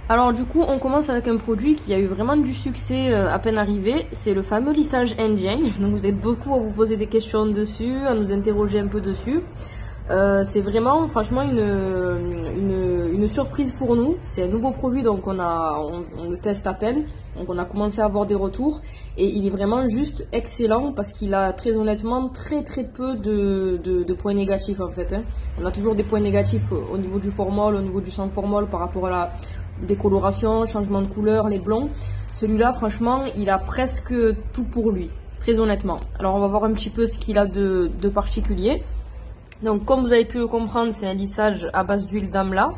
Alors du coup, on commence avec un produit qui a eu vraiment du succès à peine arrivé, c'est le fameux lissage indien. Donc vous êtes beaucoup à vous poser des questions dessus, à nous interroger un peu dessus. C'est vraiment franchement une surprise pour nous. C'est un nouveau produit, donc on le teste à peine, donc on a commencé à avoir des retours et il est vraiment juste excellent parce qu'il a très honnêtement très peu de points négatifs en fait. On a toujours des points négatifs au niveau du formol, au niveau du sans formol par rapport à la décoloration, changement de couleur, les blonds. Celui-là franchement il a presque tout pour lui, très honnêtement. Alors on va voir un petit peu ce qu'il a de particulier. Donc comme vous avez pu le comprendre, c'est un lissage à base d'huile d'amla.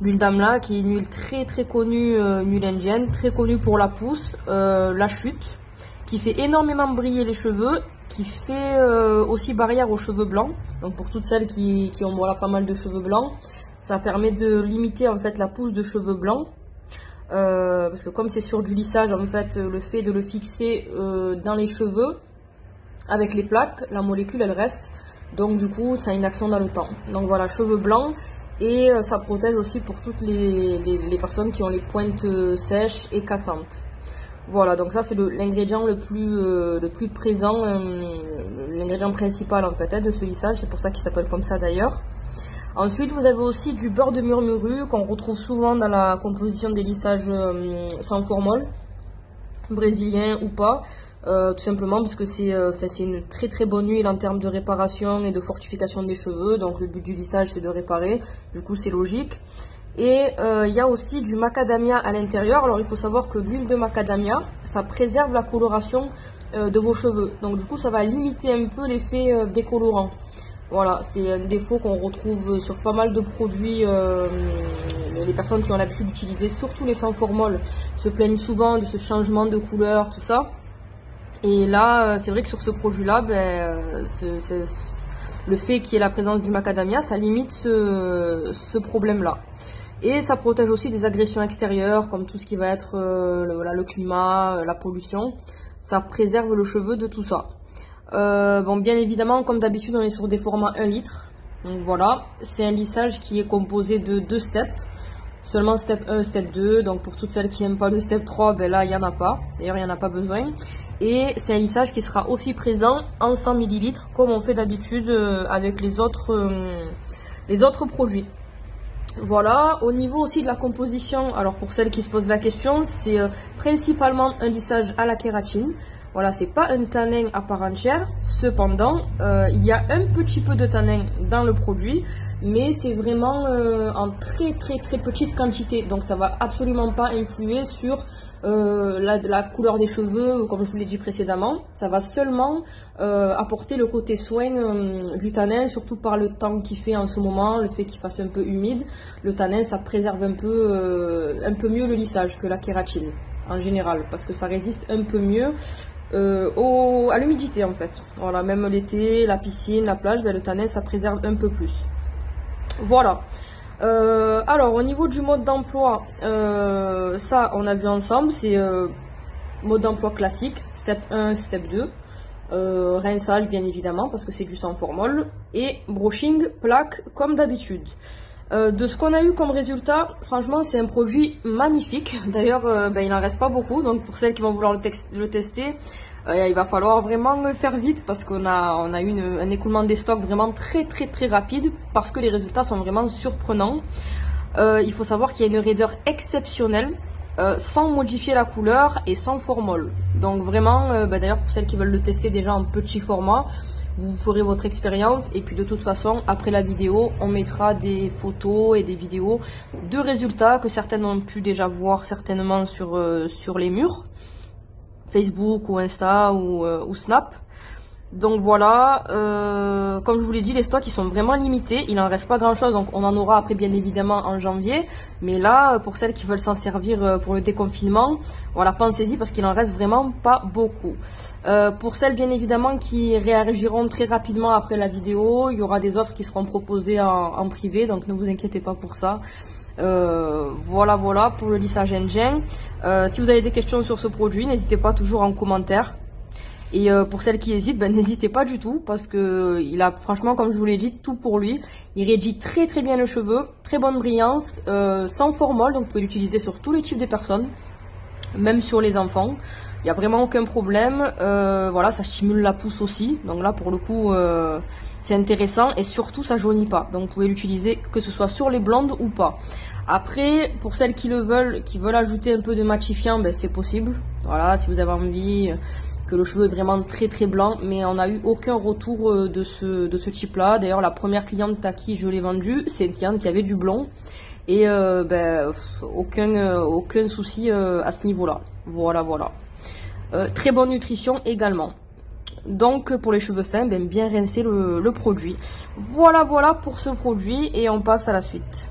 L'huile d'amla qui est une huile très connue, une huile indienne, très connue pour la pousse, la chute, qui fait énormément briller les cheveux, qui fait aussi barrière aux cheveux blancs. Donc pour toutes celles qui ont voilà, pas mal de cheveux blancs, ça permet de limiter en fait la pousse de cheveux blancs. Parce que comme c'est sur du lissage, en fait, le fait de le fixer dans les cheveux, avec les plaques, la molécule elle reste. Donc du coup, ça a une action dans le temps. Donc voilà, cheveux blancs et ça protège aussi pour toutes les personnes qui ont les pointes sèches et cassantes. Voilà, donc ça c'est l'ingrédient le plus présent, l'ingrédient principal en fait de ce lissage. C'est pour ça qu'il s'appelle comme ça d'ailleurs. Ensuite, vous avez aussi du beurre de murmuru qu'on retrouve souvent dans la composition des lissages sans formol, brésilien ou pas. Tout simplement parce que c'est une très bonne huile en termes de réparation et de fortification des cheveux. Donc le but du lissage c'est de réparer, du coup c'est logique. Et il y a aussi du macadamia à l'intérieur. Alors il faut savoir que l'huile de macadamia ça préserve la coloration de vos cheveux. Donc du coup ça va limiter un peu l'effet décolorant. Voilà, c'est un défaut qu'on retrouve sur pas mal de produits. Les personnes qui ont l'habitude d'utiliser, surtout les sans formol, se plaignent souvent de ce changement de couleur, tout ça. Et là, c'est vrai que sur ce produit-là, le fait qu'il y ait la présence du macadamia, ça limite ce problème-là. Et ça protège aussi des agressions extérieures, comme tout ce qui va être le climat, la pollution. Ça préserve le cheveu de tout ça. Bon, bien évidemment, comme d'habitude, on est sur des formats 1 litre. Donc voilà, c'est un lissage qui est composé de 2 steps. Seulement step 1, step 2, donc pour toutes celles qui n'aiment pas le step 3, ben là il n'y en a pas, d'ailleurs il n'y en a pas besoin. Et c'est un lissage qui sera aussi présent en 100 ml comme on fait d'habitude avec les autres produits. Voilà, au niveau aussi de la composition, alors pour celles qui se posent la question, c'est principalement un lissage à la kératine. Voilà, c'est pas un tanin à part entière, cependant, il y a un petit peu de tanin dans le produit, mais c'est vraiment en très petite quantité, donc ça va absolument pas influer sur la couleur des cheveux, comme je vous l'ai dit précédemment. Ça va seulement apporter le côté soin du tanin, surtout par le temps qu'il fait en ce moment, le fait qu'il fasse un peu humide. Le tanin, ça préserve un peu mieux le lissage que la kératine, en général, parce que ça résiste un peu mieux à l'humidité en fait. Voilà, même l'été, la piscine, la plage, ben, le tanin ça préserve un peu plus. Voilà. Alors au niveau du mode d'emploi, ça on a vu ensemble, c'est mode d'emploi classique, step 1, step 2. Rinçage bien évidemment parce que c'est du sans formol et brushing plaque comme d'habitude. De ce qu'on a eu comme résultat, franchement c'est un produit magnifique. D'ailleurs il n'en reste pas beaucoup, donc pour celles qui vont vouloir le tester, il va falloir vraiment le faire vite parce qu'on a eu un écoulement des stocks vraiment très rapide parce que les résultats sont vraiment surprenants. Il faut savoir qu'il y a une raideur exceptionnelle sans modifier la couleur et sans formol. Donc vraiment, d'ailleurs pour celles qui veulent le tester déjà en petit format, vous ferez votre expérience et puis de toute façon après la vidéo on mettra des photos et des vidéos de résultats que certaines ont pu déjà voir certainement sur les murs Facebook ou Insta ou Snap. Donc voilà, comme je vous l'ai dit, les stocks ils sont vraiment limités, il n'en reste pas grand chose, donc on en aura après bien évidemment en janvier, mais là pour celles qui veulent s'en servir pour le déconfinement, voilà, pensez-y parce qu'il en reste vraiment pas beaucoup. Pour celles bien évidemment qui réagiront très rapidement après la vidéo, il y aura des offres qui seront proposées en privé, donc ne vous inquiétez pas pour ça. Voilà pour le lissage indien. Si vous avez des questions sur ce produit, n'hésitez pas toujours en commentaire. Et pour celles qui hésitent, ben, n'hésitez pas du tout parce que il a franchement, comme je vous l'ai dit, tout pour lui. Il réduit très très bien les cheveux, très bonne brillance, sans formol, donc vous pouvez l'utiliser sur tous les types de personnes, même sur les enfants. Il n'y a vraiment aucun problème. Voilà, ça stimule la pousse aussi. Donc là, pour le coup, c'est intéressant et surtout, ça jaunit pas. Donc vous pouvez l'utiliser que ce soit sur les blondes ou pas. Après, pour celles qui le veulent, qui veulent ajouter un peu de matifiant, ben, c'est possible. Voilà, si vous avez envie que le cheveu est vraiment très très blanc, mais on n'a eu aucun retour de ce type-là. D'ailleurs, la première cliente à qui je l'ai vendu, c'est une cliente qui avait du blond. Et ben, aucun souci à ce niveau-là. Voilà, voilà. Très bonne nutrition également. Donc pour les cheveux fins, ben, bien rincer le produit. Voilà, voilà pour ce produit et on passe à la suite.